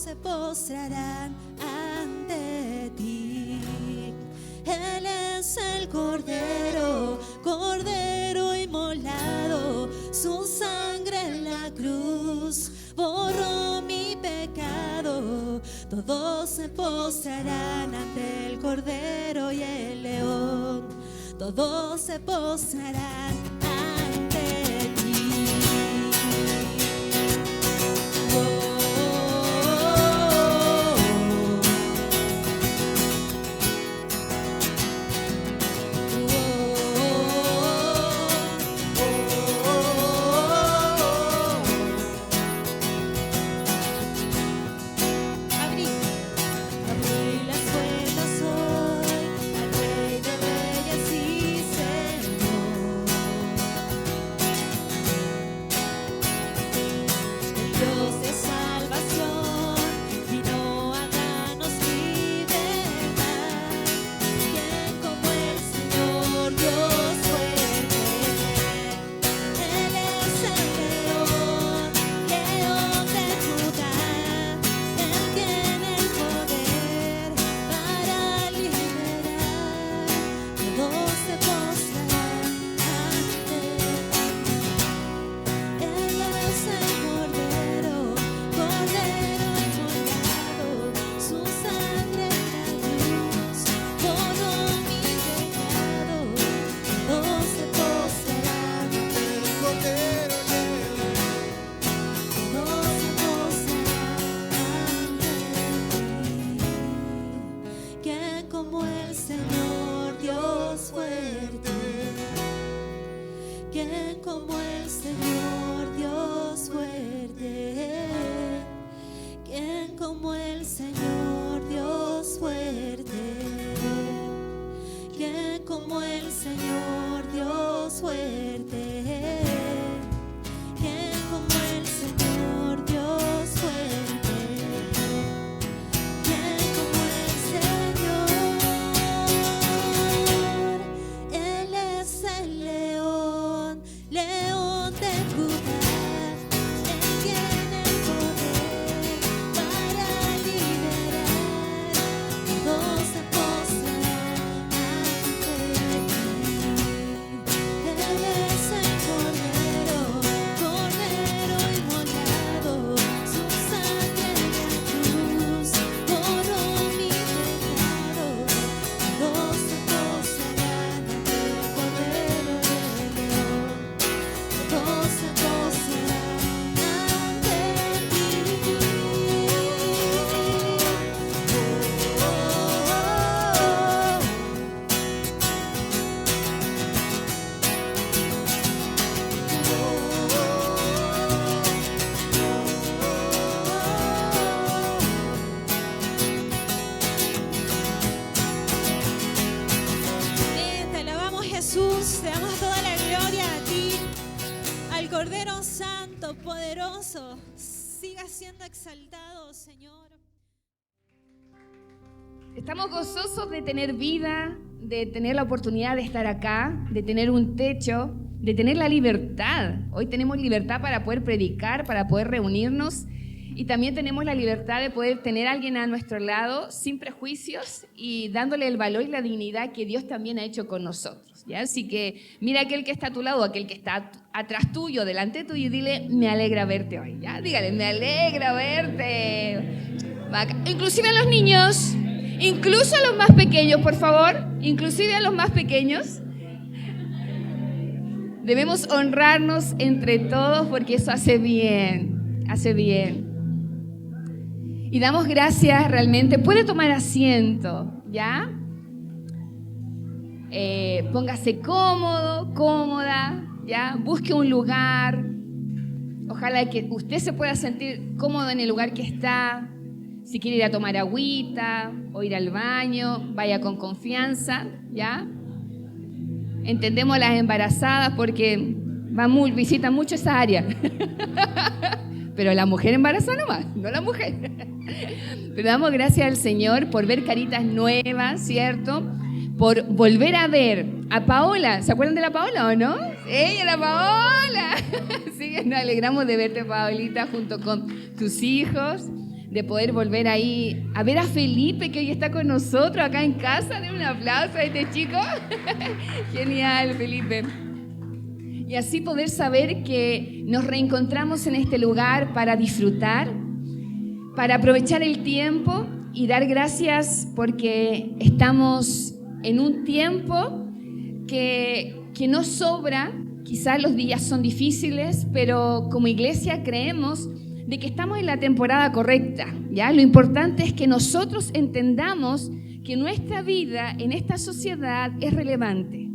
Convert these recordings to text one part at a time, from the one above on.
se postrarán ante ti. Él es el Cordero, Cordero inmolado, su sangre en la cruz borró mi pecado. Todos se postrarán ante el Cordero y el León, todos se postrarán ante ti. Siga siendo exaltado, Señor. Estamos gozosos de tener vida, de tener la oportunidad de estar acá, de tener un techo, de tener la libertad. Hoy tenemos libertad para poder predicar, para poder reunirnos, y también tenemos la libertad de poder tener a alguien a nuestro lado sin prejuicios y dándole el valor y la dignidad que Dios también ha hecho con nosotros, ¿ya? Así que mira a aquel que está a tu lado, aquel que está atrás tuyo, delante tuyo, y dile: me alegra verte hoy, ¿ya? Dígale: me alegra verte. Inclusive a los niños, incluso a los más pequeños, por favor, inclusive a los más pequeños. Debemos honrarnos entre todos porque eso hace bien, hace bien. Y damos gracias realmente. Puede tomar asiento, ¿ya? Póngase cómodo, cómoda, ¿ya? Busque un lugar. Ojalá que usted se pueda sentir cómodo en el lugar que está. Si quiere ir a tomar agüita o ir al baño, vaya con confianza, ¿ya? Entendemos a las embarazadas porque visitan mucho esa área. Pero la mujer embarazada nomás, no la mujer. Pero damos gracias al Señor por ver caritas nuevas, ¿cierto? Por volver a ver a Paola. ¿Se acuerdan de la Paola o no? ¡Ella, la Paola! Sí, nos alegramos de verte, Paolita, junto con tus hijos. de poder volver ahí a ver a Felipe, que hoy está con nosotros acá en casa. Den un aplauso a este chico. Genial, Felipe. Y así poder saber que nos reencontramos en este lugar para disfrutar, para aprovechar el tiempo y dar gracias porque estamos en un tiempo que no sobra. Quizás los días son difíciles, pero como iglesia creemos de que estamos en la temporada correcta, ¿ya? Lo importante es que nosotros entendamos que nuestra vida en esta sociedad es relevante.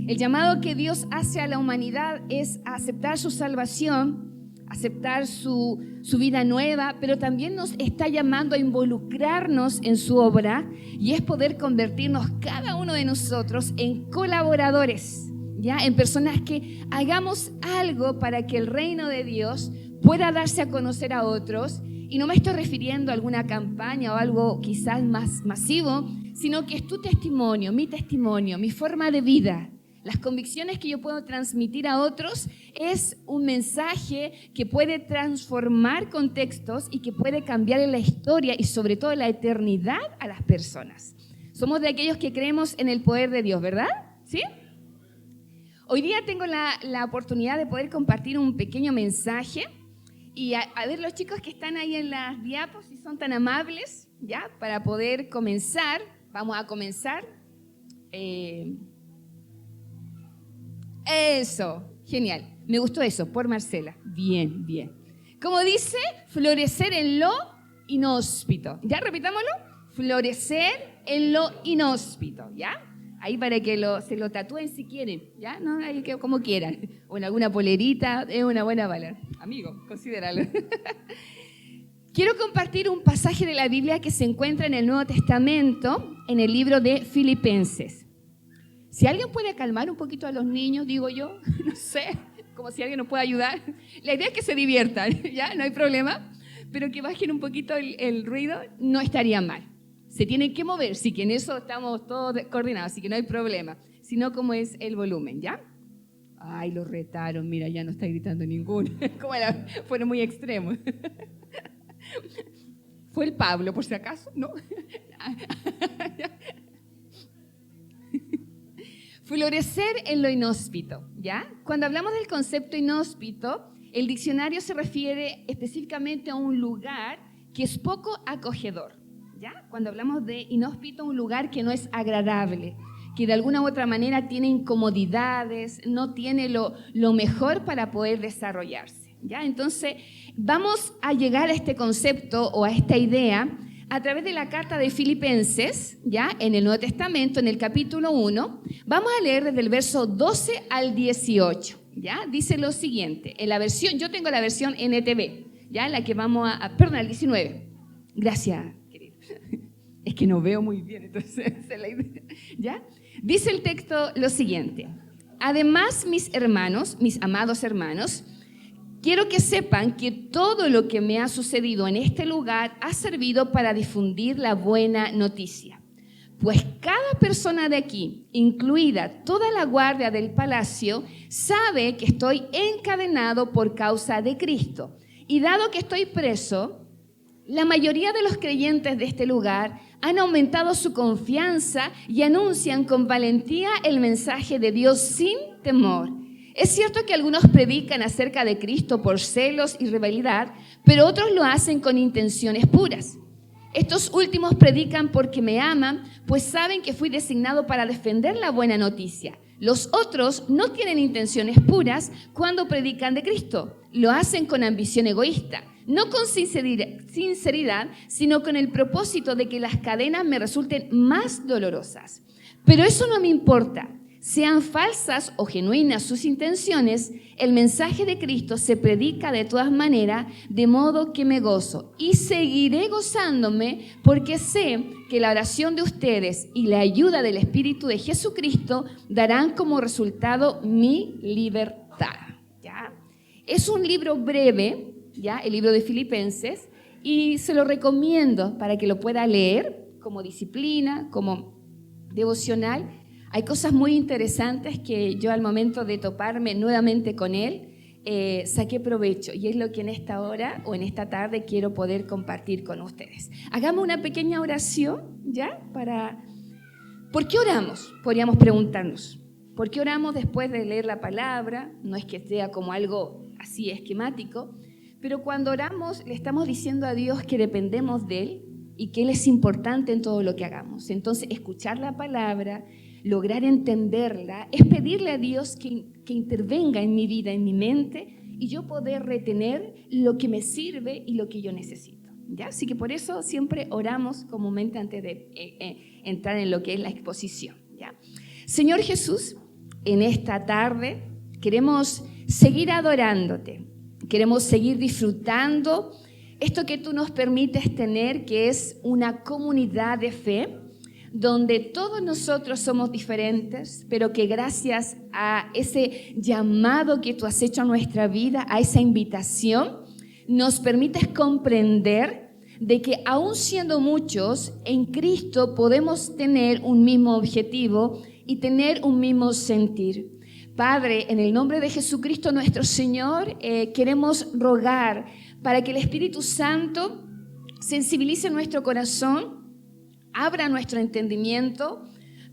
El llamado que Dios hace a la humanidad es a aceptar su salvación, aceptar su vida nueva, pero también nos está llamando a involucrarnos en su obra y es poder convertirnos cada uno de nosotros en colaboradores, ¿ya? En personas que hagamos algo para que el reino de Dios pueda darse a conocer a otros. Y no me estoy refiriendo a alguna campaña o algo quizás más masivo, sino que es tu testimonio, mi forma de vida. Las convicciones que yo puedo transmitir a otros es un mensaje que puede transformar contextos y que puede cambiar la historia y sobre todo la eternidad a las personas. Somos de aquellos que creemos en el poder de Dios, ¿verdad? ¿Sí? Hoy día tengo la oportunidad de poder compartir un pequeño mensaje y a ver los chicos que están ahí en las diapos, si son tan amables, ¿ya? Para poder comenzar, vamos a comenzar. Eso, genial. Me gustó eso, por Marcela. Bien, bien. Como dice, florecer en lo inhóspito. ¿Ya? Repitámoslo. Florecer en lo inhóspito, ¿ya? Ahí para que se lo tatúen si quieren, ¿ya? No, ahí que como quieran. O en alguna polerita, es una buena palabra. Amigo, considéralo. Quiero compartir un pasaje de la Biblia que se encuentra en el Nuevo Testamento, en el libro de Filipenses. Si alguien puede calmar un poquito a los niños, digo yo, no sé, como si alguien nos puede ayudar. La idea es que se diviertan, ¿ya? No hay problema, pero que bajen un poquito el ruido, no estaría mal. Se tienen que mover, sí que en eso estamos todos coordinados, así que no hay problema, sino como es el volumen, ¿ya? Ay, lo retaron, mira, ya no está gritando ninguno. Fueron muy extremos. ¿Fue el Pablo, por si acaso? ¿No? Florecer en lo inhóspito, ¿ya? Cuando hablamos del concepto inhóspito, el diccionario se refiere específicamente a un lugar que es poco acogedor, ¿ya? Cuando hablamos de inhóspito, un lugar que no es agradable, que de alguna u otra manera tiene incomodidades, no tiene lo mejor para poder desarrollarse, ¿ya? Entonces, vamos a llegar a este concepto o a esta idea a través de la carta de Filipenses, ¿ya? En el Nuevo Testamento, en el capítulo 1, vamos a leer desde el verso 12 al 18, ¿ya? Dice lo siguiente, en la versión, yo tengo la versión NTV, ¿ya? La que vamos perdón, el 19. Gracias, querido. Es que no veo muy bien, entonces, ¿ya? Dice el texto lo siguiente, además, mis hermanos, mis amados hermanos, quiero que sepan que todo lo que me ha sucedido en este lugar ha servido para difundir la buena noticia. Pues cada persona de aquí, incluida toda la guardia del palacio, sabe que estoy encadenado por causa de Cristo. Y dado que estoy preso, la mayoría de los creyentes de este lugar han aumentado su confianza y anuncian con valentía el mensaje de Dios sin temor. Es cierto que algunos predican acerca de Cristo por celos y rivalidad, pero otros lo hacen con intenciones puras. Estos últimos predican porque me aman, pues saben que fui designado para defender la buena noticia. Los otros no tienen intenciones puras cuando predican de Cristo. Lo hacen con ambición egoísta, no con sinceridad, sino con el propósito de que las cadenas me resulten más dolorosas. Pero eso no me importa. Sean falsas o genuinas sus intenciones, el mensaje de Cristo se predica de todas maneras, de modo que me gozo y seguiré gozándome porque sé que la oración de ustedes y la ayuda del Espíritu de Jesucristo darán como resultado mi libertad. ¿Ya? Es un libro breve, ¿ya? El libro de Filipenses, y se lo recomiendo para que lo pueda leer como disciplina, como devocional. Hay cosas muy interesantes que yo al momento de toparme nuevamente con él, saqué provecho, y es lo que en esta hora o en esta tarde quiero poder compartir con ustedes. Hagamos una pequeña oración, ¿ya? ¿Por qué oramos? Podríamos preguntarnos. ¿Por qué oramos después de leer la palabra? No es que sea como algo así esquemático, pero cuando oramos le estamos diciendo a Dios que dependemos de Él y que Él es importante en todo lo que hagamos. Entonces, escuchar la palabra, lograr entenderla, es pedirle a Dios que intervenga en mi vida, en mi mente, y yo poder retener lo que me sirve y lo que yo necesito, ¿ya? Así que por eso siempre oramos comúnmente antes de entrar en lo que es la exposición, ¿ya? Señor Jesús, en esta tarde queremos seguir adorándote, queremos seguir disfrutando esto que tú nos permites tener, que es una comunidad de fe, donde todos nosotros somos diferentes, pero que gracias a ese llamado que tú has hecho a nuestra vida, a esa invitación, nos permites comprender de que aún siendo muchos, en Cristo podemos tener un mismo objetivo y tener un mismo sentir. Padre, en el nombre de Jesucristo nuestro Señor, queremos rogar para que el Espíritu Santo sensibilice nuestro corazón, abra nuestro entendimiento,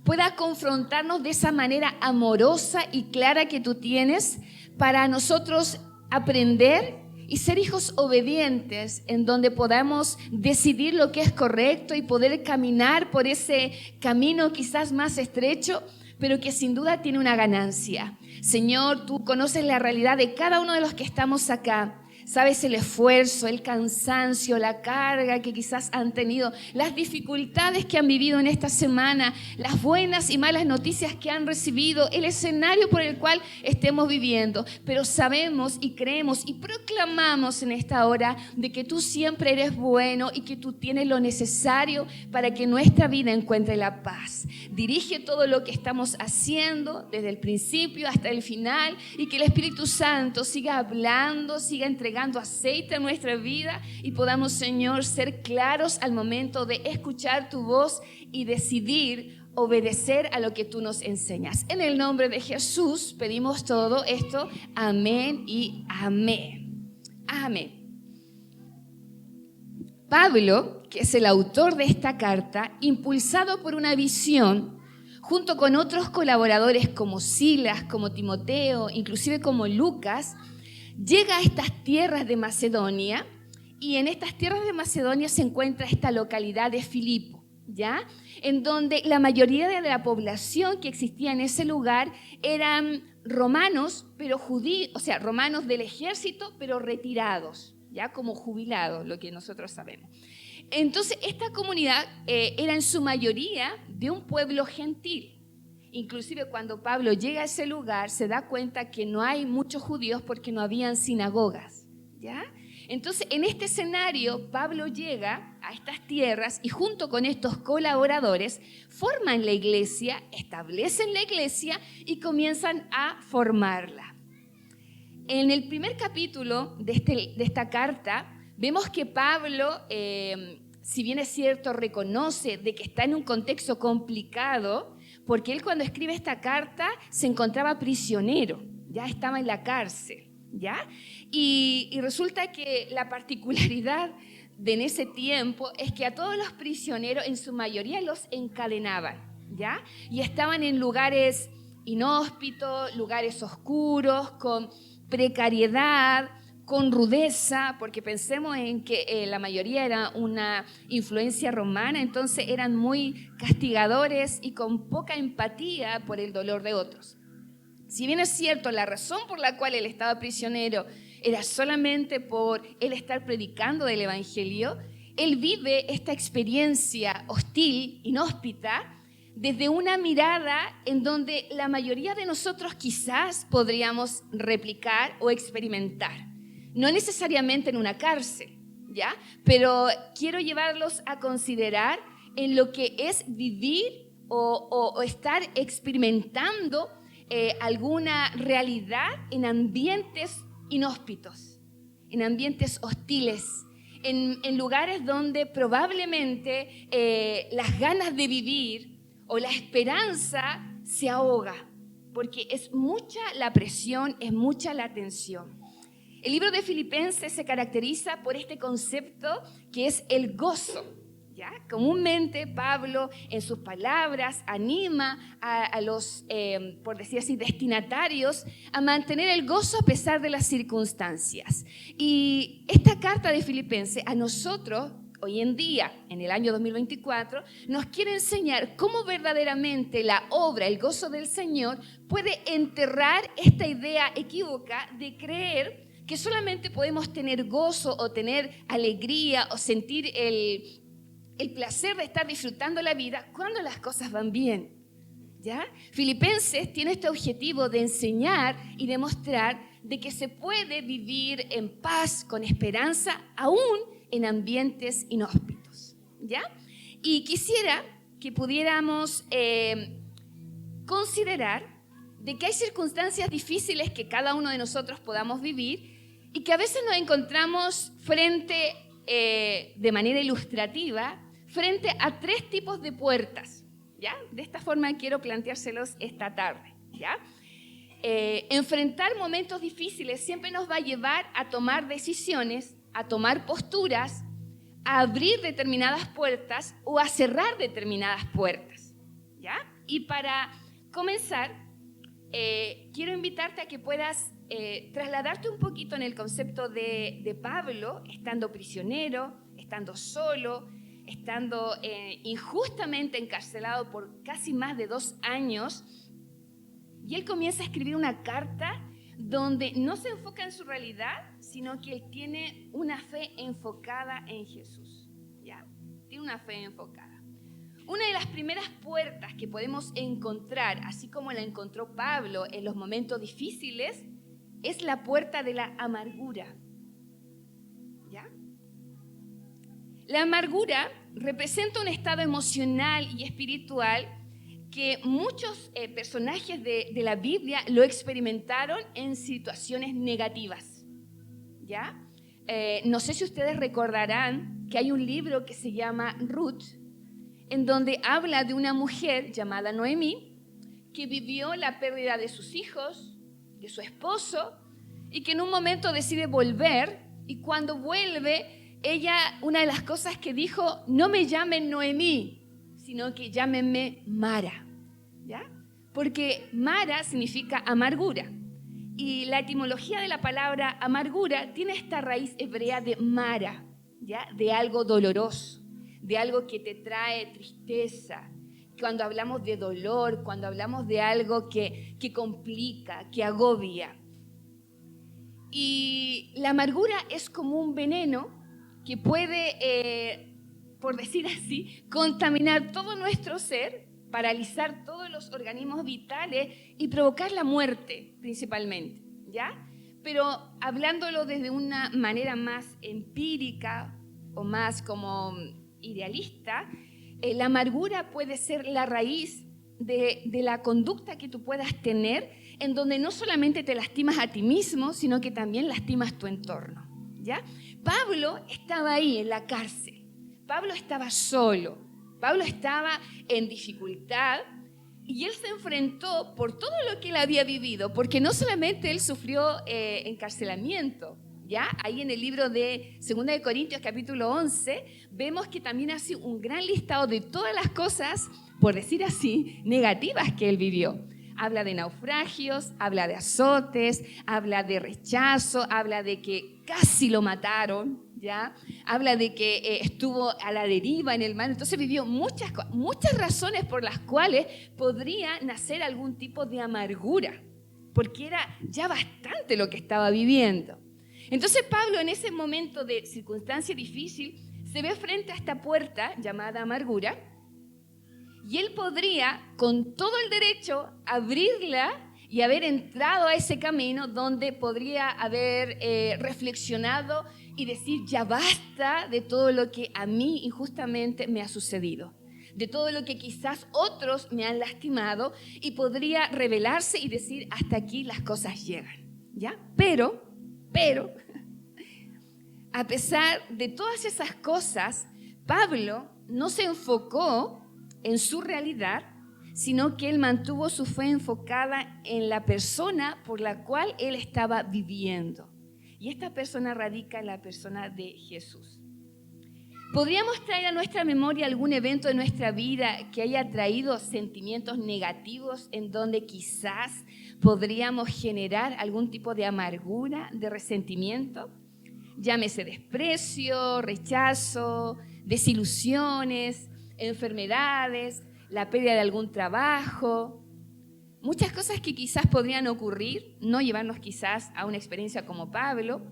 pueda confrontarnos de esa manera amorosa y clara que tú tienes para nosotros aprender y ser hijos obedientes, en donde podamos decidir lo que es correcto y poder caminar por ese camino quizás más estrecho, pero que sin duda tiene una ganancia. Señor, tú conoces la realidad de cada uno de los que estamos acá. Sabes el esfuerzo, el cansancio, la carga que quizás han tenido, las dificultades que han vivido en esta semana, las buenas y malas noticias que han recibido, el escenario por el cual estemos viviendo. Pero sabemos y creemos y proclamamos en esta hora de que tú siempre eres bueno y que tú tienes lo necesario para que nuestra vida encuentre la paz. Dirige todo lo que estamos haciendo desde el principio hasta el final y que el Espíritu Santo siga hablando, siga entregando aceite a nuestra vida y podamos, Señor, ser claros al momento de escuchar tu voz y decidir obedecer a lo que tú nos enseñas. En el nombre de Jesús pedimos todo esto. Amén y amén. Amén. Pablo, que es el autor de esta carta, impulsado por una visión, junto con otros colaboradores como Silas, como Timoteo, inclusive como Lucas, llega a estas tierras de Macedonia, y en estas tierras de Macedonia se encuentra esta localidad de Filipo, ¿ya? En donde la mayoría de la población que existía en ese lugar eran romanos, pero judíos, o sea, romanos del ejército, pero retirados, ya como jubilados, lo que nosotros sabemos. Entonces, esta comunidad era en su mayoría de un pueblo gentil. Inclusive cuando Pablo llega a ese lugar se da cuenta que no hay muchos judíos porque no habían sinagogas, ¿ya? Entonces, en este escenario, Pablo llega a estas tierras y junto con estos colaboradores forman la iglesia, establecen la iglesia y comienzan a formarla. En el primer capítulo de esta carta vemos que Pablo, si bien es cierto, reconoce de que está en un contexto complicado, porque él cuando escribe esta carta se encontraba prisionero, ya estaba en la cárcel, ¿ya? Y resulta que la particularidad de en ese tiempo es que a todos los prisioneros en su mayoría los encadenaban, ¿ya? Y estaban en lugares inhóspitos, lugares oscuros, con precariedad, con rudeza, porque pensemos en que la mayoría era una influencia romana, entonces eran muy castigadores y con poca empatía por el dolor de otros. Si bien es cierto, la razón por la cual él estaba prisionero era solamente por él estar predicando del Evangelio, él vive esta experiencia hostil, inhóspita, desde una mirada en donde la mayoría de nosotros quizás podríamos replicar o experimentar. No necesariamente en una cárcel, ¿ya? Pero quiero llevarlos a considerar en lo que es vivir o estar experimentando alguna realidad en ambientes inhóspitos, en ambientes hostiles, en lugares donde probablemente las ganas de vivir o la esperanza se ahoga, porque es mucha la presión, es mucha la tensión. El libro de Filipenses se caracteriza por este concepto que es el gozo. ¿Ya? Comúnmente Pablo en sus palabras anima a los, por decir así, destinatarios a mantener el gozo a pesar de las circunstancias. Y esta carta de Filipenses a nosotros, hoy en día, en el año 2024, nos quiere enseñar cómo verdaderamente la obra, el gozo del Señor, puede enterrar esta idea equívoca de creer que solamente podemos tener gozo o tener alegría o sentir el placer de estar disfrutando la vida cuando las cosas van bien. ¿Ya? Filipenses tiene este objetivo de enseñar y demostrar de que se puede vivir en paz, con esperanza, aún en ambientes inhóspitos. ¿Ya? Y quisiera que pudiéramos considerar de que hay circunstancias difíciles que cada uno de nosotros podamos vivir y que a veces nos encontramos frente, de manera ilustrativa, frente a 3 tipos de puertas, ¿ya? De esta forma quiero planteárselos esta tarde, ¿ya? Enfrentar momentos difíciles siempre nos va a llevar a tomar decisiones, a tomar posturas, a abrir determinadas puertas o a cerrar determinadas puertas, ¿ya? Y para comenzar, quiero invitarte a que puedas trasladarte un poquito en el concepto de Pablo, estando prisionero, estando solo, estando injustamente encarcelado por casi más de 2 años, y él comienza a escribir una carta donde no se enfoca en su realidad, sino que él tiene una fe enfocada en Jesús, ¿ya? Tiene una fe enfocada. Una de las primeras puertas que podemos encontrar, así como la encontró Pablo en los momentos difíciles, es la puerta de la amargura, ¿ya? La amargura representa un estado emocional y espiritual que muchos personajes de la Biblia lo experimentaron en situaciones negativas, ¿ya? No sé si ustedes recordarán que hay un libro que se llama Ruth, en donde habla de una mujer llamada Noemí que vivió la pérdida de sus hijos, de su esposo, y que en un momento decide volver, y cuando vuelve, ella, una de las cosas que dijo, no me llamen Noemí, sino que llámenme Mara, ¿ya? Porque Mara significa amargura, y la etimología de la palabra amargura tiene esta raíz hebrea de Mara, ¿ya? De algo doloroso, de algo que te trae tristeza. Cuando hablamos de dolor, cuando hablamos de algo que complica, que agobia. Y la amargura es como un veneno que puede, por decir así, contaminar todo nuestro ser, paralizar todos los organismos vitales y provocar la muerte principalmente, ¿ya? Pero hablándolo desde una manera más empírica o más como idealista, la amargura puede ser la raíz de la conducta que tú puedas tener, en donde no solamente te lastimas a ti mismo, sino que también lastimas tu entorno, ¿ya? Pablo estaba ahí en la cárcel, Pablo estaba solo, Pablo estaba en dificultad y él se enfrentó por todo lo que él había vivido, porque no solamente él sufrió encarcelamiento, ¿ya? Ahí en el libro de 2 de Corintios capítulo 11 vemos que también hace un gran listado de todas las cosas, por decir así, negativas que él vivió. Habla de naufragios, habla de azotes, habla de rechazo, habla de que casi lo mataron, ¿ya? Habla de que estuvo a la deriva en el mar. Entonces vivió muchas razones por las cuales podría nacer algún tipo de amargura, porque era ya bastante lo que estaba viviendo. Entonces Pablo, en ese momento de circunstancia difícil, se ve frente a esta puerta llamada amargura, y él podría, con todo el derecho, abrirla y haber entrado a ese camino donde podría haber reflexionado y decir, ya basta de todo lo que a mí injustamente me ha sucedido, de todo lo que quizás otros me han lastimado, y podría rebelarse y decir, hasta aquí las cosas llegan, ¿ya? Pero, a pesar de todas esas cosas, Pablo no se enfocó en su realidad, sino que él mantuvo su fe enfocada en la persona por la cual él estaba viviendo. Y esta persona radica en la persona de Jesús. ¿Podríamos traer a nuestra memoria algún evento de nuestra vida que haya traído sentimientos negativos en donde quizás podríamos generar algún tipo de amargura, de resentimiento? Llámese desprecio, rechazo, desilusiones, enfermedades, la pérdida de algún trabajo. Muchas cosas que quizás podrían ocurrir, no llevarnos quizás a una experiencia como Pablo,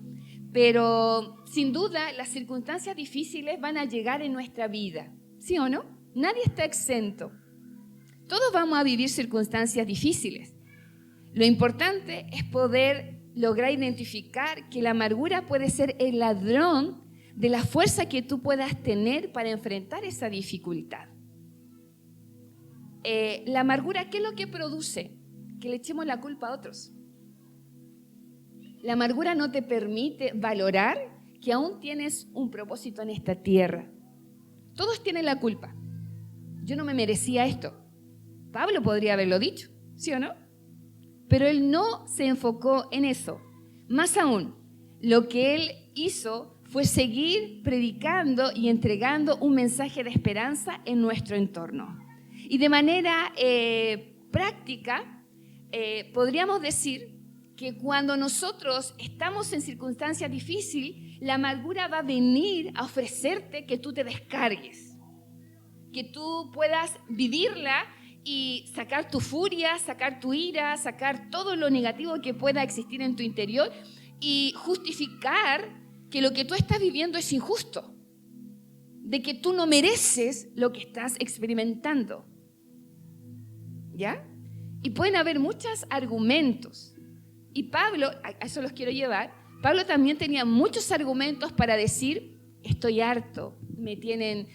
pero sin duda las circunstancias difíciles van a llegar en nuestra vida, ¿sí o no? Nadie está exento. Todos vamos a vivir circunstancias difíciles. Lo importante es poder lograr identificar que la amargura puede ser el ladrón de la fuerza que tú puedas tener para enfrentar esa dificultad. La amargura, ¿qué es lo que produce? Que le echemos la culpa a otros. La amargura no te permite valorar que aún tienes un propósito en esta tierra. Todos tienen la culpa. Yo no me merecía esto. Pablo podría haberlo dicho, ¿sí o no? Pero él no se enfocó en eso. Más aún, lo que él hizo fue seguir predicando y entregando un mensaje de esperanza en nuestro entorno. Y de manera práctica, podríamos decir que cuando nosotros estamos en circunstancias difíciles, la amargura va a venir a ofrecerte que tú te descargues, que tú puedas vivirla y sacar tu furia, sacar tu ira, sacar todo lo negativo que pueda existir en tu interior y justificar que lo que tú estás viviendo es injusto, de que tú no mereces lo que estás experimentando. ¿Ya? Y pueden haber muchos argumentos. Y Pablo, a eso los quiero llevar, Pablo también tenía muchos argumentos para decir, estoy harto, me tienen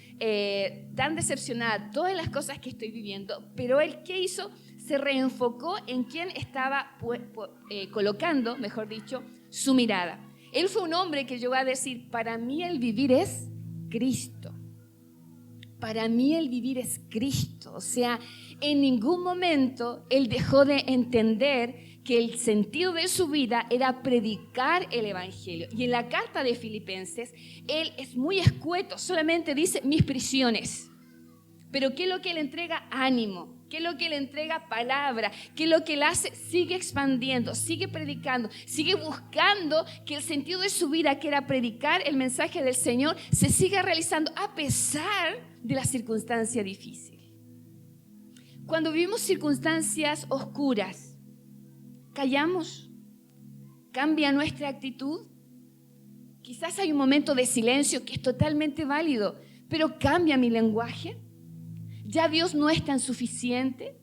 tan decepcionada todas las cosas que estoy viviendo. Pero él, ¿qué hizo? Se reenfocó en quién estaba colocando, mejor dicho, su mirada. Él fue un hombre que llegó a decir, para mí el vivir es Cristo. Para mí el vivir es Cristo. O sea, en ningún momento él dejó de entender que el sentido de su vida era predicar el Evangelio. Y en la carta de Filipenses, él es muy escueto, solamente dice mis prisiones. Pero ¿qué es lo que él entrega? Ánimo. ¿Qué es lo que él entrega? Palabra. ¿Qué es lo que él hace? Sigue expandiendo, sigue predicando, sigue buscando que el sentido de su vida, que era predicar el mensaje del Señor, se siga realizando a pesar de la circunstancia difícil. Cuando vivimos circunstancias oscuras, callamos, cambia nuestra actitud. Quizás hay un momento de silencio que es totalmente válido, pero cambia mi lenguaje. Ya Dios no es tan suficiente.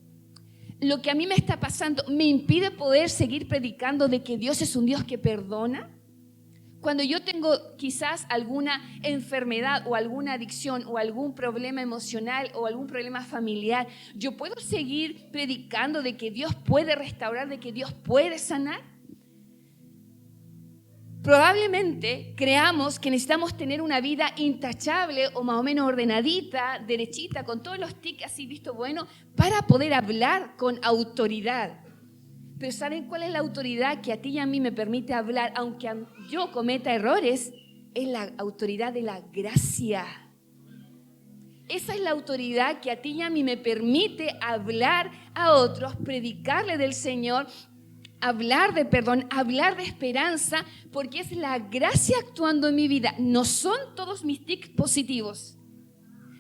Lo que a mí me está pasando me impide poder seguir predicando de que Dios es un Dios que perdona. Cuando yo tengo quizás alguna enfermedad o alguna adicción o algún problema emocional o algún problema familiar, yo puedo seguir predicando de que Dios puede restaurar, de que Dios puede sanar. Probablemente creamos que necesitamos tener una vida intachable o más o menos ordenadita, derechita, con todos los tics así visto bueno, para poder hablar con autoridad. Pero ¿saben cuál es la autoridad que a ti y a mí me permite hablar, aunque yo cometa errores? Es la autoridad de la gracia. Esa es la autoridad que a ti y a mí me permite hablar a otros, predicarle del Señor, hablar de perdón, hablar de esperanza, porque es la gracia actuando en mi vida. No son todos mis tics positivos.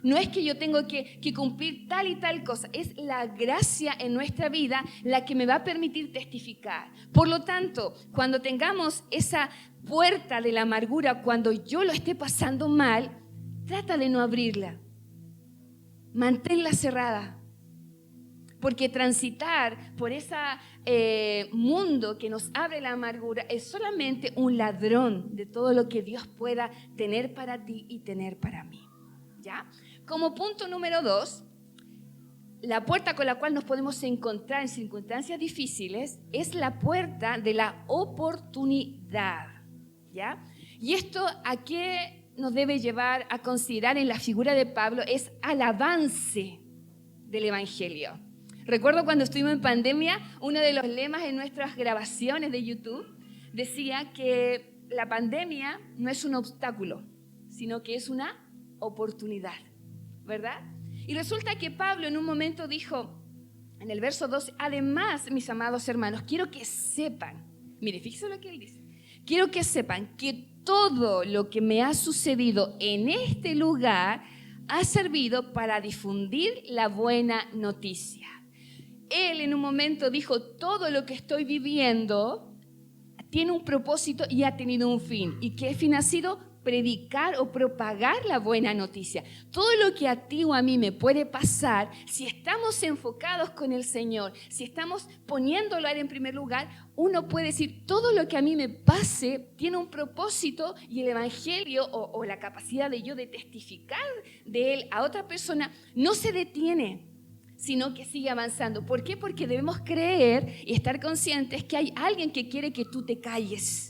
No es que yo tengo que cumplir tal y tal cosa. Es la gracia en nuestra vida la que me va a permitir testificar. Por lo tanto, cuando tengamos esa puerta de la amargura, cuando yo lo esté pasando mal, trata de no abrirla. Manténla cerrada. Porque transitar por ese mundo que nos abre la amargura es solamente un ladrón de todo lo que Dios pueda tener para ti y tener para mí. ¿Ya? Como punto número 2, la puerta con la cual nos podemos encontrar en circunstancias difíciles es la puerta de la oportunidad. ¿Ya? Y esto a qué nos debe llevar a considerar en la figura de Pablo es al avance del Evangelio. Recuerdo cuando estuvimos en pandemia, uno de los lemas en nuestras grabaciones de YouTube decía que la pandemia no es un obstáculo, sino que es una oportunidad, ¿verdad? Y resulta que Pablo en un momento dijo, en el verso 12, además, mis amados hermanos, quiero que sepan, mire, fíjense lo que él dice, quiero que sepan que todo lo que me ha sucedido en este lugar ha servido para difundir la buena noticia. Él en un momento dijo, todo lo que estoy viviendo tiene un propósito y ha tenido un fin. ¿Y qué fin ha sido? Predicar o propagar la buena noticia. Todo lo que a ti o a mí me puede pasar, si estamos enfocados con el Señor, si estamos poniéndolo a Él en primer lugar, uno puede decir, todo lo que a mí me pase tiene un propósito y el Evangelio o la capacidad de yo de testificar de Él a otra persona no se detiene, sino que sigue avanzando. ¿Por qué? Porque debemos creer y estar conscientes que hay alguien que quiere que tú te calles.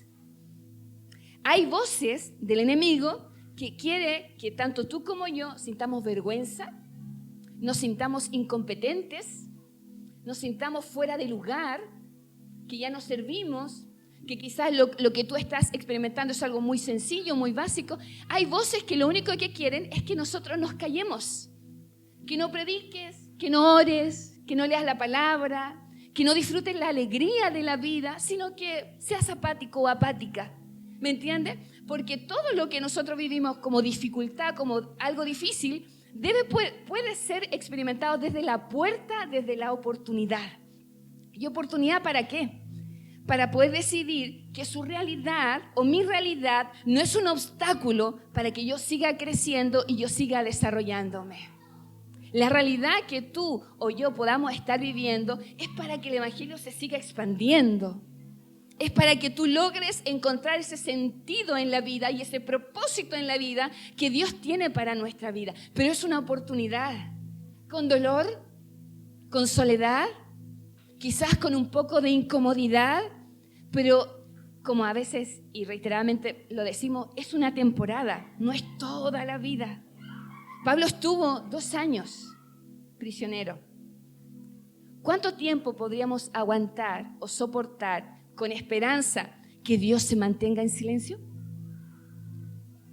Hay voces del enemigo que quiere que tanto tú como yo sintamos vergüenza, nos sintamos incompetentes, nos sintamos fuera de lugar, que ya no servimos, que quizás lo que tú estás experimentando es algo muy sencillo, muy básico. Hay voces que lo único que quieren es que nosotros nos callemos, que no prediques, que no ores, que no leas la palabra, que no disfrutes la alegría de la vida, sino que seas apático o apática. ¿Me entiendes? Porque todo lo que nosotros vivimos como dificultad, como algo difícil, puede ser experimentado desde la puerta, desde la oportunidad. ¿Y oportunidad para qué? Para poder decidir que su realidad o mi realidad no es un obstáculo para que yo siga creciendo y yo siga desarrollándome. La realidad que tú o yo podamos estar viviendo es para que el Evangelio se siga expandiendo. Es para que tú logres encontrar ese sentido en la vida y ese propósito en la vida que Dios tiene para nuestra vida. Pero es una oportunidad, con dolor, con soledad, quizás con un poco de incomodidad, pero como a veces y reiteradamente lo decimos, es una temporada, no es toda la vida. Pablo estuvo 2 años prisionero. ¿Cuánto tiempo podríamos aguantar o soportar con esperanza que Dios se mantenga en silencio?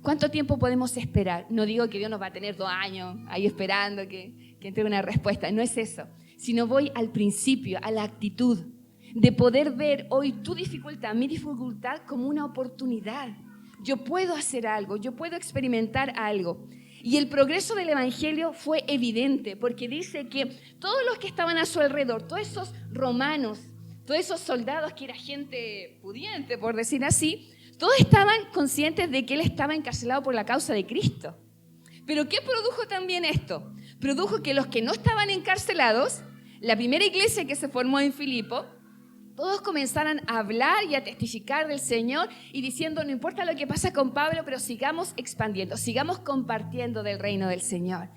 ¿Cuánto tiempo podemos esperar? No digo que Dios nos va a tener 2 años ahí esperando que entregue una respuesta, no es eso, sino voy al principio, a la actitud de poder ver hoy tu dificultad, mi dificultad como una oportunidad. Yo puedo hacer algo, yo puedo experimentar algo. Y el progreso del Evangelio fue evidente porque dice que todos los que estaban a su alrededor, todos esos romanos, todos esos soldados que era gente pudiente, por decir así, todos estaban conscientes de que él estaba encarcelado por la causa de Cristo. Pero ¿qué produjo también esto? Produjo que los que no estaban encarcelados, la primera iglesia que se formó en Filipo, todos comenzaran a hablar y a testificar del Señor y diciendo, no importa lo que pasa con Pablo, pero sigamos expandiendo, sigamos compartiendo del reino del Señor.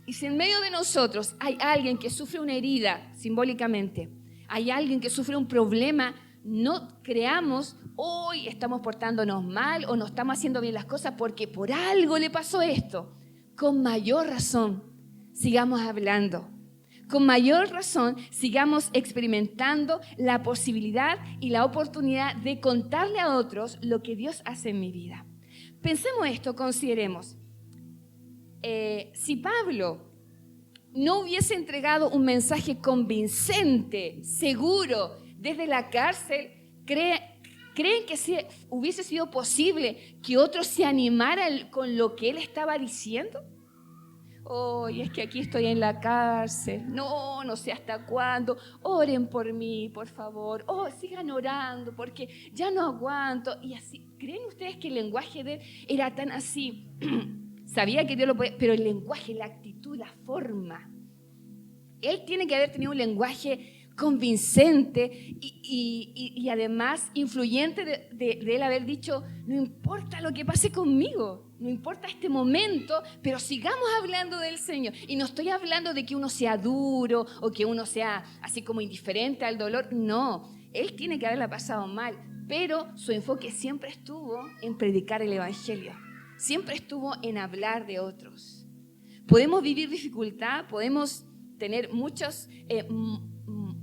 Y si en medio de nosotros hay alguien que sufre una herida, simbólicamente, hay alguien que sufre un problema, no creamos, hoy estamos portándonos mal o no estamos haciendo bien las cosas porque por algo le pasó esto. Con mayor razón, sigamos hablando. Con mayor razón, sigamos experimentando la posibilidad y la oportunidad de contarle a otros lo que Dios hace en mi vida. Pensemos esto, consideremos. Si Pablo no hubiese entregado un mensaje convincente, seguro, desde la cárcel, ¿creen que hubiese sido posible que otros se animaran con lo que él estaba diciendo? Oh, y es que aquí estoy en la cárcel. No sé hasta cuándo. Oren por mí, por favor. Oh, sigan orando porque ya no aguanto. Y así, ¿creen ustedes que el lenguaje de él era tan así? Sabía que Dios lo podía, pero el lenguaje, la actitud, la forma. Él tiene que haber tenido un lenguaje convincente y además influyente de él haber dicho, no importa lo que pase conmigo, no importa este momento, pero sigamos hablando del Señor. Y no estoy hablando de que uno sea duro o que uno sea así como indiferente al dolor. No, él tiene que haberla pasado mal, pero su enfoque siempre estuvo en predicar el Evangelio. Siempre estuvo en hablar de otros. Podemos vivir dificultad, podemos tener muchas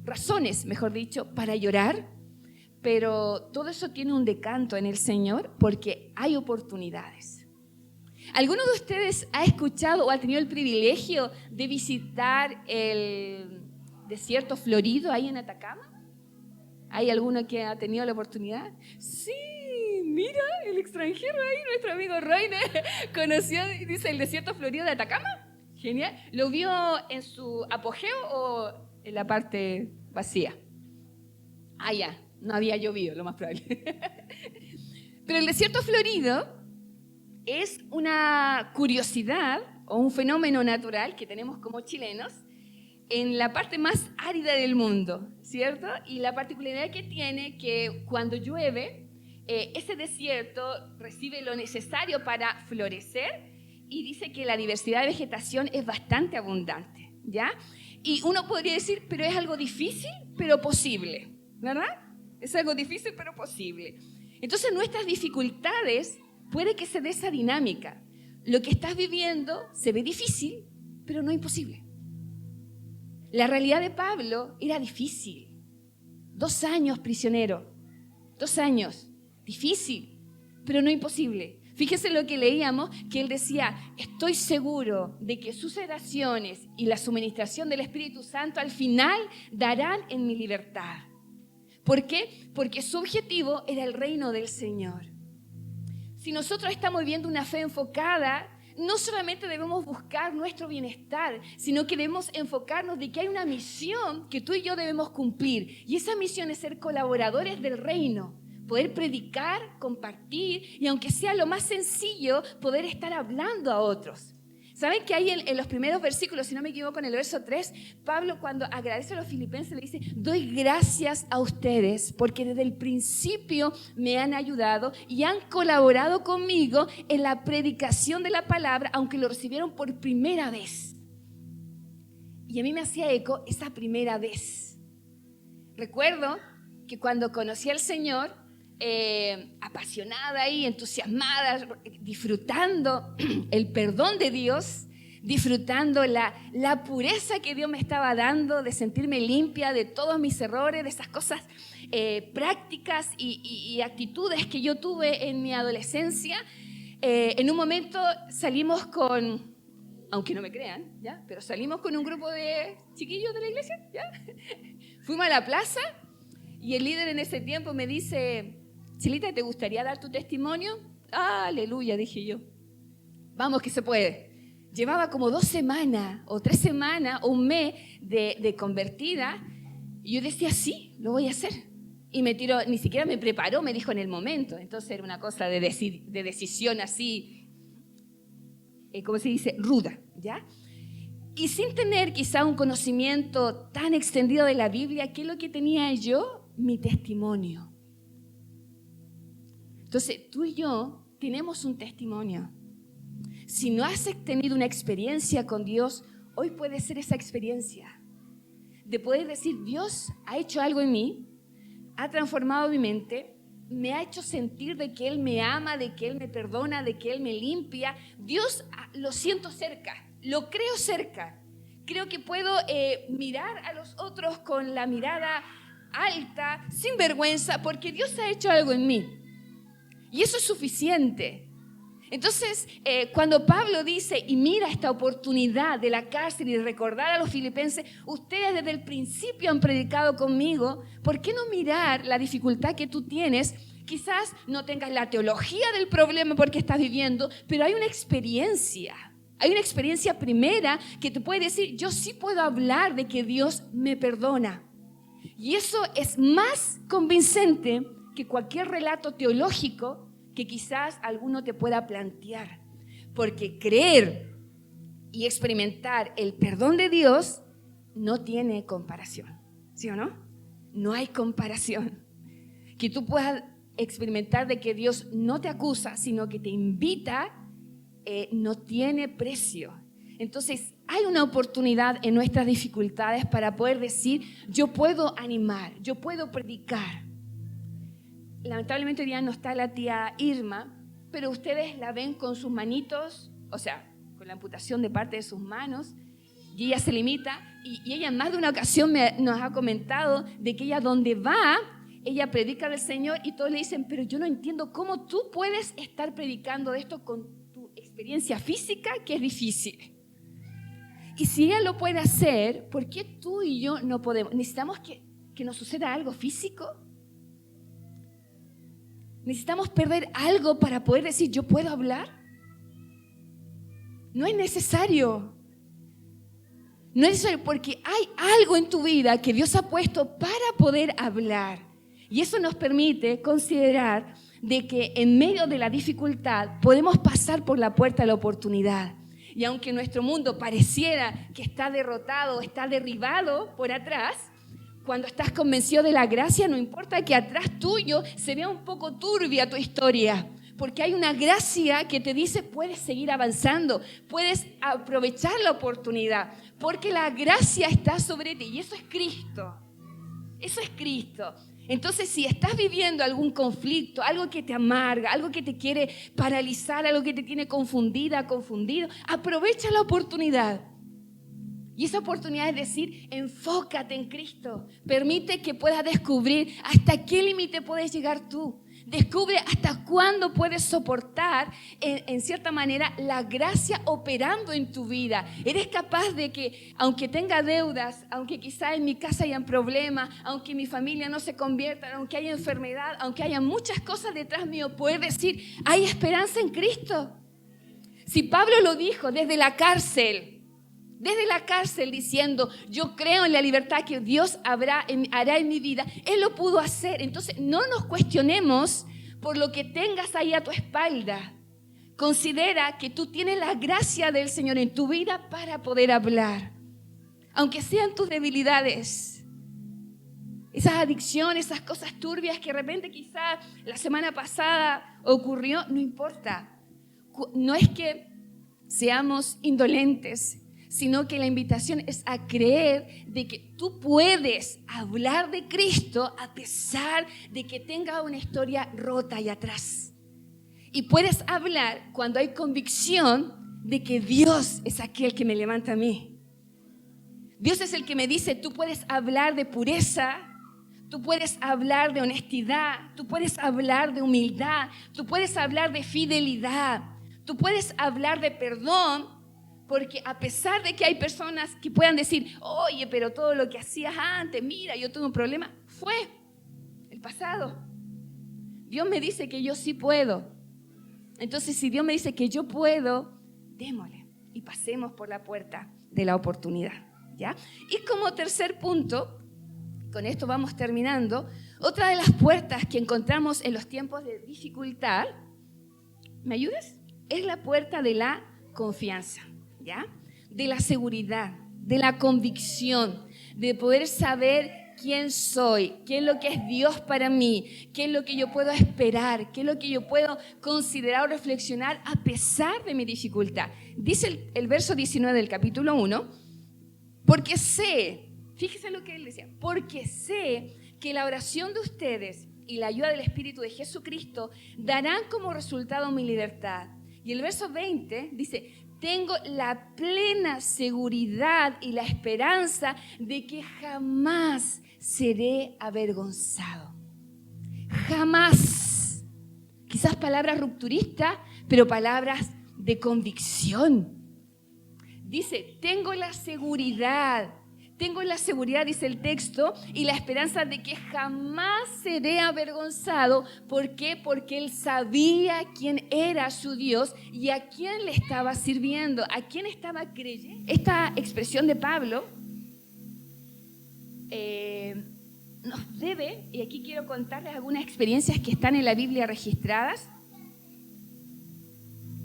razones, mejor dicho, para llorar, pero todo eso tiene un decanto en el Señor porque hay oportunidades. ¿Alguno de ustedes ha escuchado o ha tenido el privilegio de visitar el desierto florido ahí en Atacama? ¿Hay alguno que ha tenido la oportunidad? Sí, mira, el extranjero ahí, nuestro amigo Roine, conoció, dice, el desierto florido de Atacama. Genial. ¿Lo vio en su apogeo o en la parte vacía? Ah, ya, no había llovido, lo más probable. Pero el desierto florido es una curiosidad o un fenómeno natural que tenemos como chilenos en la parte más árida del mundo, ¿cierto? Y la particularidad que tiene que cuando llueve, ese desierto recibe lo necesario para florecer y dice que la diversidad de vegetación es bastante abundante, ¿ya? Y uno podría decir, pero es algo difícil, pero posible, ¿verdad? Es algo difícil, pero posible. Entonces, nuestras dificultades puede que se dé esa dinámica. Lo que estás viviendo se ve difícil, pero no imposible. La realidad de Pablo era difícil. 2 años prisionero. 2 años. Difícil, pero no imposible. Fíjese lo que leíamos, que él decía, estoy seguro de que sus oraciones y la suministración del Espíritu Santo al final darán en mi libertad. ¿Por qué? Porque su objetivo era el reino del Señor. Si nosotros estamos viviendo una fe enfocada, no solamente debemos buscar nuestro bienestar, sino que debemos enfocarnos de que hay una misión que tú y yo debemos cumplir. Y esa misión es ser colaboradores del reino, poder predicar, compartir y aunque sea lo más sencillo, poder estar hablando a otros. ¿Saben que ahí en los primeros versículos, si no me equivoco, en el verso 3, Pablo cuando agradece a los filipenses le dice, doy gracias a ustedes porque desde el principio me han ayudado y han colaborado conmigo en la predicación de la palabra, aunque lo recibieron por primera vez. Y a mí me hacía eco esa primera vez. Recuerdo que cuando conocí al Señor, apasionada y entusiasmada, disfrutando el perdón de Dios, disfrutando la pureza que Dios me estaba dando, de sentirme limpia de todos mis errores, de esas cosas prácticas y actitudes que yo tuve en mi adolescencia. En un momento salimos con, aunque no me crean, ¿ya? Pero salimos con un grupo de chiquillos de la iglesia, ¿ya? Fuimos a la plaza y el líder en ese tiempo me dice, Chilita, ¿te gustaría dar tu testimonio? Ah, aleluya, dije yo. Vamos que se puede. Llevaba como 2 semanas o 3 semanas o un mes de convertida y yo decía, sí, lo voy a hacer. Y me tiró, ni siquiera me preparó, me dijo en el momento. Entonces era una cosa de decisión así, ¿cómo se dice? Ruda, ¿ya? Y sin tener quizá un conocimiento tan extendido de la Biblia, ¿qué es lo que tenía yo? Mi testimonio. Entonces, tú y yo tenemos un testimonio. Si no has tenido una experiencia con Dios, hoy puede ser esa experiencia de poder decir, Dios ha hecho algo en mí, ha transformado mi mente, me ha hecho sentir de que Él me ama, de que Él me perdona, de que Él me limpia. Dios lo siento cerca, lo creo cerca. Creo que puedo mirar a los otros con la mirada alta, sin vergüenza, porque Dios ha hecho algo en mí. Y eso es suficiente. Entonces, cuando Pablo dice, y mira esta oportunidad de la cárcel y de recordar a los filipenses, ustedes desde el principio han predicado conmigo, ¿por qué no mirar la dificultad que tú tienes? Quizás no tengas la teología del problema porque estás viviendo, pero hay una experiencia. Hay una experiencia primera que te puede decir, yo sí puedo hablar de que Dios me perdona. Y eso es más convincente que cualquier relato teológico que quizás alguno te pueda plantear. Porque creer y experimentar el perdón de Dios no tiene comparación. ¿Sí o no? No hay comparación. Que tú puedas experimentar de que Dios no te acusa, sino que te invita, no tiene precio. Entonces, hay una oportunidad en nuestras dificultades para poder decir, yo puedo animar, yo puedo predicar. Lamentablemente hoy día no está la tía Irma, pero ustedes la ven con sus manitos, o sea, con la amputación de parte de sus manos, y ella se limita, y ella en más de una ocasión nos ha comentado de que ella donde va, ella predica del Señor y todos le dicen, pero yo no entiendo cómo tú puedes estar predicando de esto con tu experiencia física, que es difícil. Y si ella lo puede hacer, ¿por qué tú y yo no podemos? ¿Necesitamos que nos suceda algo físico? ¿Necesitamos perder algo para poder decir, yo puedo hablar? No es necesario. No es necesario porque hay algo en tu vida que Dios ha puesto para poder hablar. Y eso nos permite considerar de que en medio de la dificultad podemos pasar por la puerta de la oportunidad. Y aunque nuestro mundo pareciera que está derrotado, está derribado por atrás, cuando estás convencido de la gracia, no importa que atrás tuyo se vea un poco turbia tu historia, porque hay una gracia que te dice puedes seguir avanzando, puedes aprovechar la oportunidad, porque la gracia está sobre ti y eso es Cristo. Eso es Cristo. Entonces, si estás viviendo algún conflicto, algo que te amarga, algo que te quiere paralizar, algo que te tiene confundida, confundido, aprovecha la oportunidad. Y esa oportunidad es decir, enfócate en Cristo. Permite que puedas descubrir hasta qué límite puedes llegar tú. Descubre hasta cuándo puedes soportar, en cierta manera, la gracia operando en tu vida. Eres capaz de que, aunque tenga deudas, aunque quizá en mi casa hayan problemas, aunque mi familia no se convierta, aunque haya enfermedad, aunque haya muchas cosas detrás mío, poder decir, hay esperanza en Cristo. Si Pablo lo dijo desde la cárcel diciendo, yo creo en la libertad que Dios hará en mi vida, Él lo pudo hacer. Entonces no nos cuestionemos por lo que tengas ahí a tu espalda. Considera que tú tienes la gracia del Señor en tu vida para poder hablar, aunque sean tus debilidades, esas adicciones, esas cosas turbias que de repente quizá la semana pasada ocurrió, no importa. No es que seamos indolentes, sino que la invitación es a creer de que tú puedes hablar de Cristo a pesar de que tenga una historia rota allá atrás. Y puedes hablar cuando hay convicción de que Dios es aquel que me levanta a mí. Dios es el que me dice, tú puedes hablar de pureza, tú puedes hablar de honestidad, tú puedes hablar de humildad, tú puedes hablar de fidelidad, tú puedes hablar de perdón. Porque a pesar de que hay personas que puedan decir, oye, pero todo lo que hacías antes, mira, yo tuve un problema, fue el pasado. Dios me dice que yo sí puedo. Entonces, si Dios me dice que yo puedo, démosle y pasemos por la puerta de la oportunidad, ¿ya? Y como tercer punto, con esto vamos terminando, otra de las puertas que encontramos en los tiempos de dificultad, ¿me ayudas? Es la puerta de la confianza. ¿Ya? De la seguridad, de la convicción, de poder saber quién soy, qué es lo que es Dios para mí, qué es lo que yo puedo esperar, qué es lo que yo puedo considerar o reflexionar a pesar de mi dificultad. Dice el verso 19 del capítulo 1, porque sé, fíjese lo que él decía, porque sé que la oración de ustedes y la ayuda del Espíritu de Jesucristo darán como resultado mi libertad. Y el verso 20 dice, tengo la plena seguridad y la esperanza de que jamás seré avergonzado. Jamás. Quizás palabras rupturistas, pero palabras de convicción. Dice, tengo la seguridad, dice el texto, y la esperanza de que jamás seré avergonzado. ¿Por qué? Porque él sabía quién era su Dios y a quién le estaba sirviendo, a quién estaba creyendo. Esta expresión de Pablo nos debe, y aquí quiero contarles algunas experiencias que están en la Biblia registradas,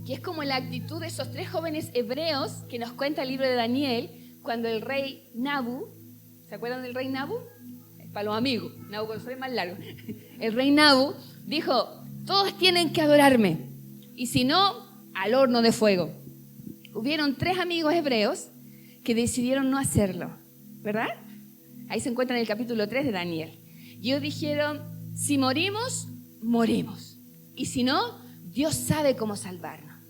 que es como la actitud de esos 3 jóvenes hebreos que nos cuenta el libro de Daniel, cuando el rey Nabu, ¿se acuerdan del rey Nabu? Para los amigos, Nabucodonosor es más largo. El rey Nabu dijo, todos tienen que adorarme, y si no, al horno de fuego. Hubieron 3 amigos hebreos que decidieron no hacerlo, ¿verdad? Ahí se encuentra en el capítulo 3 de Daniel. Y ellos dijeron, si morimos, morimos. Y si no, Dios sabe cómo salvarnos.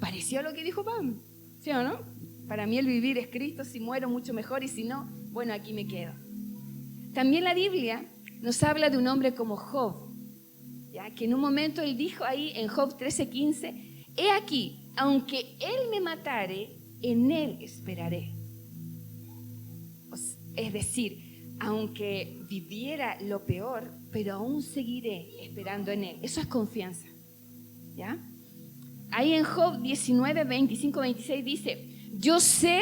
Pareció lo que dijo Pablo, ¿sí o no? Para mí el vivir es Cristo, si muero mucho mejor y si no, bueno, aquí me quedo. También la Biblia nos habla de un hombre como Job, ¿ya? Que en un momento él dijo ahí en Job 13:15, he aquí, aunque él me matare, en él esperaré. Es decir, aunque viviera lo peor, pero aún seguiré esperando en él. Eso es confianza, ¿ya? Ahí en Job 19, 25, 26 dice, yo sé,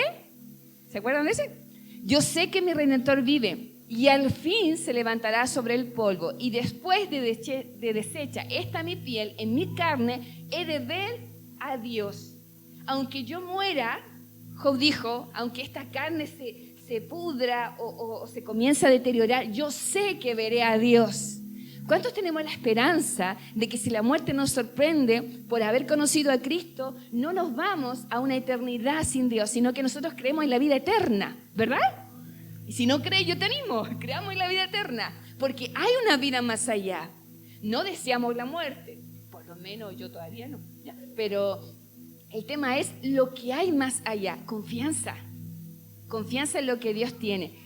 ¿se acuerdan de ese? Yo sé que mi Redentor vive y al fin se levantará sobre el polvo y después de deshecha esta mi piel, en mi carne he de ver a Dios. Aunque yo muera, Job dijo, aunque esta carne se pudra o se comience a deteriorar, yo sé que veré a Dios. ¿Cuántos tenemos la esperanza de que si la muerte nos sorprende por haber conocido a Cristo, no nos vamos a una eternidad sin Dios, sino que nosotros creemos en la vida eterna, ¿verdad? Y si no crees, yo te animo, creamos en la vida eterna, porque hay una vida más allá. No deseamos la muerte, por lo menos yo todavía no, ¿ya? Pero el tema es lo que hay más allá, confianza en lo que Dios tiene.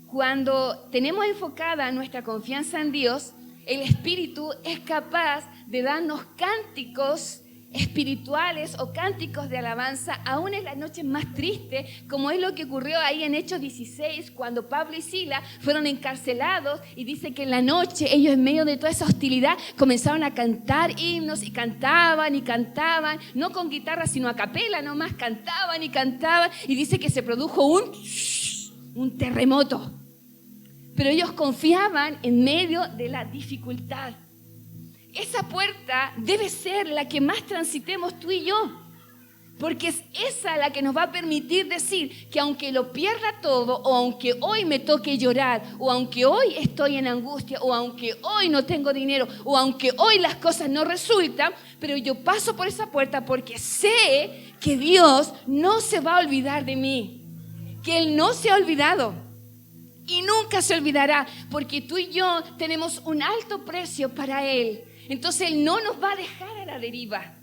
Cuando tenemos enfocada nuestra confianza en Dios, el Espíritu es capaz de darnos cánticos espirituales o cánticos de alabanza, aún en las noches más tristes, como es lo que ocurrió ahí en Hechos 16, cuando Pablo y Silas fueron encarcelados, y dice que en la noche ellos, en medio de toda esa hostilidad, comenzaron a cantar himnos y cantaban, no con guitarra sino a capela nomás, cantaban, y dice que se produjo un terremoto. Pero ellos confiaban en medio de la dificultad. Esa puerta debe ser la que más transitemos tú y yo, porque es esa la que nos va a permitir decir que aunque lo pierda todo, o aunque hoy me toque llorar, o aunque hoy estoy en angustia, o aunque hoy no tengo dinero, o aunque hoy las cosas no resultan, pero yo paso por esa puerta porque sé que Dios no se va a olvidar de mí, que Él no se ha olvidado. Y nunca se olvidará, porque tú y yo tenemos un alto precio para Él. Entonces Él no nos va a dejar a la deriva.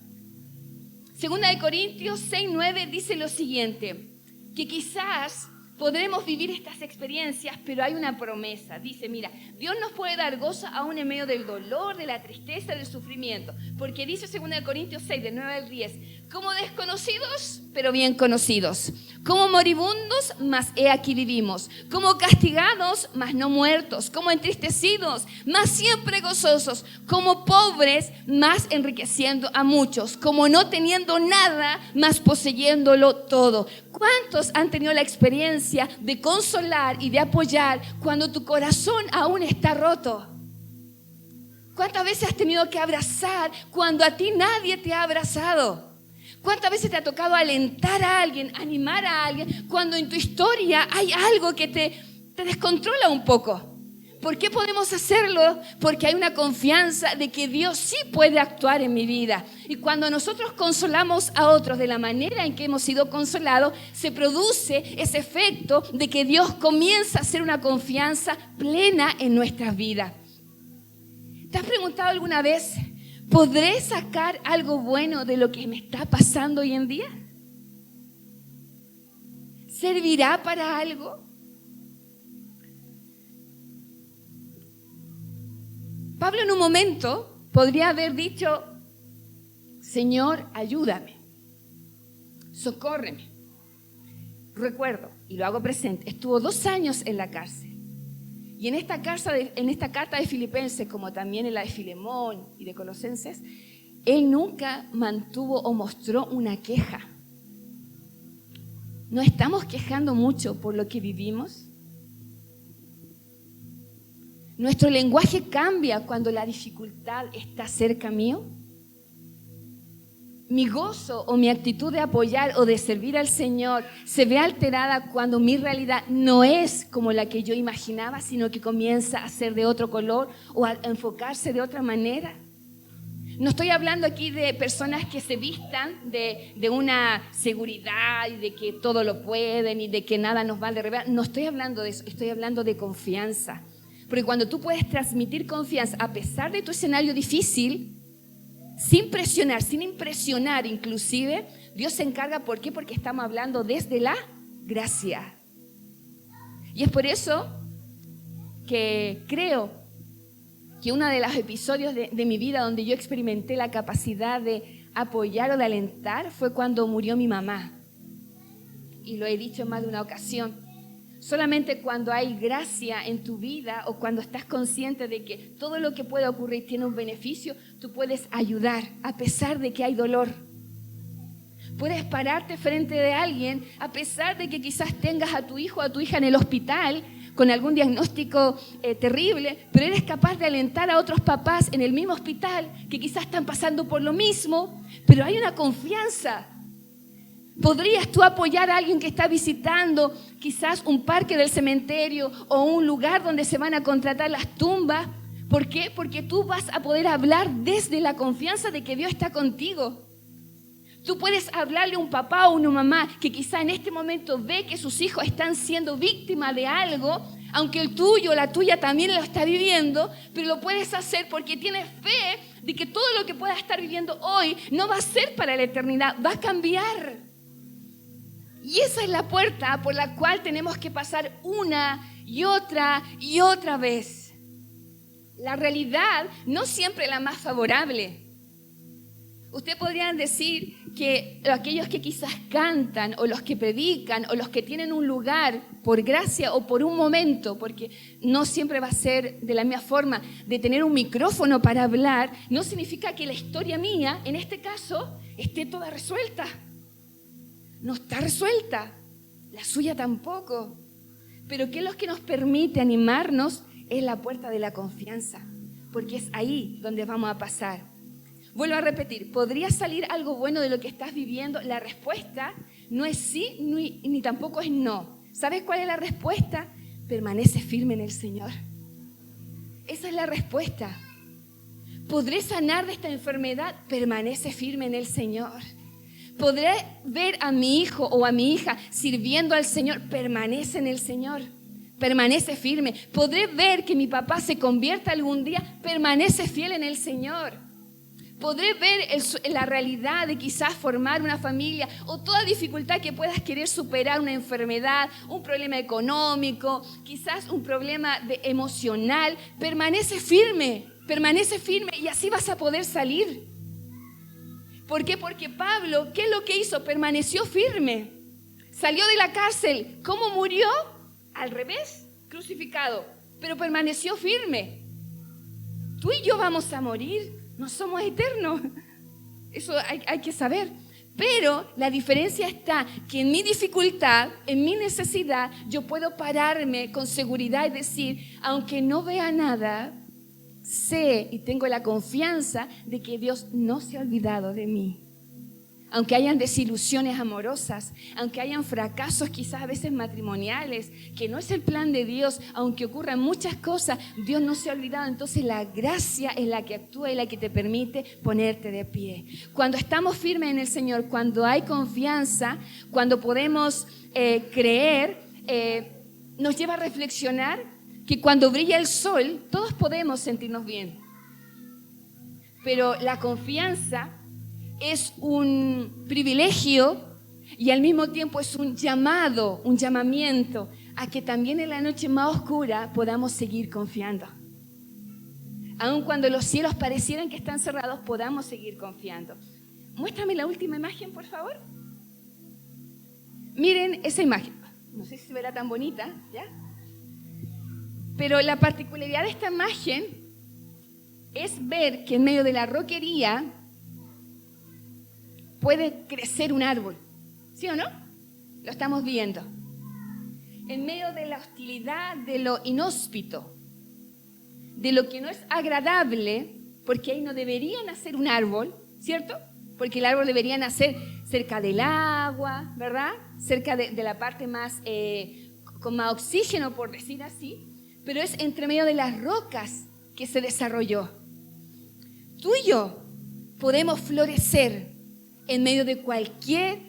Segunda de Corintios 6:9 dice lo siguiente, que quizás podremos vivir estas experiencias, pero hay una promesa. Dice, mira, Dios nos puede dar gozo aún en medio del dolor, de la tristeza, del sufrimiento. Porque dice 2 Corintios 6, del 9 al 10, como desconocidos, pero bien conocidos. Como moribundos, mas he aquí vivimos. Como castigados, mas no muertos. Como entristecidos, mas siempre gozosos. Como pobres, mas enriqueciendo a muchos. Como no teniendo nada, mas poseyéndolo todo. ¿Cuántos han tenido la experiencia de consolar y de apoyar cuando tu corazón aún está roto? ¿Cuántas veces has tenido que abrazar cuando a ti nadie te ha abrazado? ¿Cuántas veces te ha tocado alentar a alguien, animar a alguien, cuando en tu historia hay algo que te descontrola un poco? ¿Por qué podemos hacerlo? Porque hay una confianza de que Dios sí puede actuar en mi vida. Y cuando nosotros consolamos a otros de la manera en que hemos sido consolados, se produce ese efecto de que Dios comienza a hacer una confianza plena en nuestras vidas. ¿Te has preguntado alguna vez, ¿podré sacar algo bueno de lo que me está pasando hoy en día? ¿Servirá para algo? Pablo en un momento podría haber dicho, Señor, ayúdame, socórreme. Recuerdo, y lo hago presente, estuvo 2 años en la cárcel. Y en esta carta de Filipenses, como también en la de Filemón y de Colosenses, él nunca mantuvo o mostró una queja. ¿No estamos quejando mucho por lo que vivimos? ¿Nuestro lenguaje cambia cuando la dificultad está cerca mío? ¿Mi gozo o mi actitud de apoyar o de servir al Señor se ve alterada cuando mi realidad no es como la que yo imaginaba, sino que comienza a ser de otro color o a enfocarse de otra manera? No estoy hablando aquí de personas que se vistan de una seguridad y de que todo lo pueden y de que nada nos va a derribar. No estoy hablando de eso, estoy hablando de confianza. Porque cuando tú puedes transmitir confianza a pesar de tu escenario difícil, sin presionar, sin impresionar inclusive, Dios se encarga. ¿Por qué? Porque estamos hablando desde la gracia. Y es por eso que creo que uno de los episodios de mi vida donde yo experimenté la capacidad de apoyar o de alentar fue cuando murió mi mamá. Y lo he dicho en más de una ocasión. Solamente cuando hay gracia en tu vida o cuando estás consciente de que todo lo que puede ocurrir tiene un beneficio, tú puedes ayudar a pesar de que hay dolor. Puedes pararte frente de alguien a pesar de que quizás tengas a tu hijo o a tu hija en el hospital con algún diagnóstico terrible, pero eres capaz de alentar a otros papás en el mismo hospital que quizás están pasando por lo mismo, pero hay una confianza. ¿Podrías tú apoyar a alguien que está visitando quizás un parque del cementerio o un lugar donde se van a contratar las tumbas? ¿Por qué? Porque tú vas a poder hablar desde la confianza de que Dios está contigo. Tú puedes hablarle a un papá o una mamá que quizá en este momento ve que sus hijos están siendo víctimas de algo, aunque el tuyo o la tuya también lo está viviendo, pero lo puedes hacer porque tienes fe de que todo lo que puedas estar viviendo hoy no va a ser para la eternidad, va a cambiar. Y esa es la puerta por la cual tenemos que pasar una y otra vez. La realidad no siempre es la más favorable. Ustedes podrían decir que aquellos que quizás cantan o los que predican o los que tienen un lugar por gracia o por un momento, porque no siempre va a ser de la misma forma de tener un micrófono para hablar, no significa que la historia mía, en este caso, esté toda resuelta. No está resuelta, la suya tampoco. Pero ¿qué es lo que nos permite animarnos? Es la puerta de la confianza, porque es ahí donde vamos a pasar. Vuelvo a repetir, ¿podría salir algo bueno de lo que estás viviendo? La respuesta no es sí ni tampoco es no. ¿Sabes cuál es la respuesta? Permanece firme en el Señor. Esa es la respuesta. ¿Podré sanar de esta enfermedad? Permanece firme en el Señor. ¿Podré ver a mi hijo o a mi hija sirviendo al Señor? Permanece en el Señor. Permanece firme. ¿Podré ver que mi papá se convierta algún día? Permanece fiel en el Señor. Podré ver la realidad de quizás formar una familia o toda dificultad que puedas querer superar, una enfermedad, un problema económico, quizás un problema emocional. Permanece firme y así vas a poder salir. ¿Por qué? Porque Pablo, ¿qué es lo que hizo? Permaneció firme. Salió de la cárcel. ¿Cómo murió? Al revés, crucificado. Pero permaneció firme. Tú y yo vamos a morir. No somos eternos, eso hay que saber. Pero la diferencia está que en mi dificultad, en mi necesidad, yo puedo pararme con seguridad y decir, aunque no vea nada, sé y tengo la confianza de que Dios no se ha olvidado de mí. Aunque hayan desilusiones amorosas, aunque hayan fracasos quizás a veces matrimoniales, que no es el plan de Dios, aunque ocurran muchas cosas, Dios no se ha olvidado. Entonces la gracia es la que actúa y la que te permite ponerte de pie. Cuando estamos firmes en el Señor, cuando hay confianza, cuando podemos creer, nos lleva a reflexionar que cuando brilla el sol, todos podemos sentirnos bien. Pero la confianza es un privilegio y al mismo tiempo es un llamado, un llamamiento a que también en la noche más oscura podamos seguir confiando. Aun cuando los cielos parecieran que están cerrados, podamos seguir confiando. Muéstrame la última imagen, por favor. Miren esa imagen. No sé si se verá tan bonita, ¿ya? Pero la particularidad de esta imagen es ver que en medio de la roquería puede crecer un árbol, ¿sí o no? Lo estamos viendo. En medio de la hostilidad, de lo inhóspito, de lo que no es agradable, porque ahí no debería nacer un árbol, ¿cierto? Porque el árbol debería nacer cerca del agua, ¿verdad? Cerca de la parte más, con más oxígeno, por decir así. Pero es entre medio de las rocas que se desarrolló. Tú y yo podemos florecer en medio de cualquier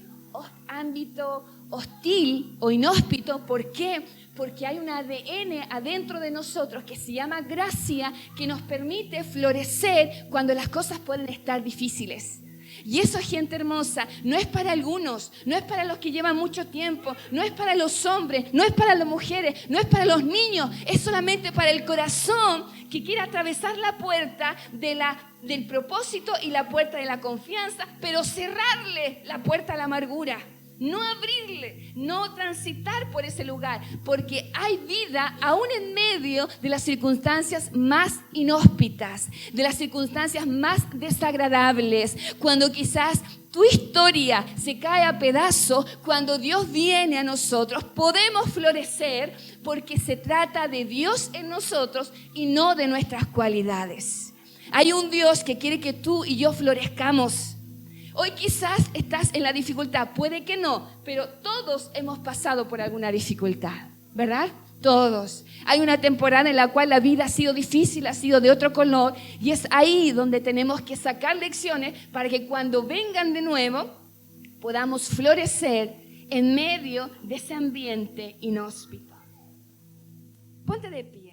ámbito hostil o inhóspito. ¿Por qué? Porque hay un ADN adentro de nosotros que se llama gracia, que nos permite florecer cuando las cosas pueden estar difíciles. Y eso, gente hermosa, no es para algunos, no es para los que llevan mucho tiempo, no es para los hombres, no es para las mujeres, no es para los niños, es solamente para el corazón que quiere atravesar la puerta del propósito y la puerta de la confianza, pero cerrarle la puerta a la amargura. No abrirle, no transitar por ese lugar, porque hay vida aún en medio de las circunstancias más inhóspitas, de las circunstancias más desagradables, cuando quizás tu historia se cae a pedazos. Cuando Dios viene a nosotros, podemos florecer porque se trata de Dios en nosotros y no de nuestras cualidades. Hay un Dios que quiere que tú y yo florezcamos. Hoy quizás estás en la dificultad, puede que no, pero todos hemos pasado por alguna dificultad, ¿verdad? Todos. Hay una temporada en la cual la vida ha sido difícil, ha sido de otro color, y es ahí donde tenemos que sacar lecciones para que cuando vengan de nuevo podamos florecer en medio de ese ambiente inhóspito. Ponte de pie.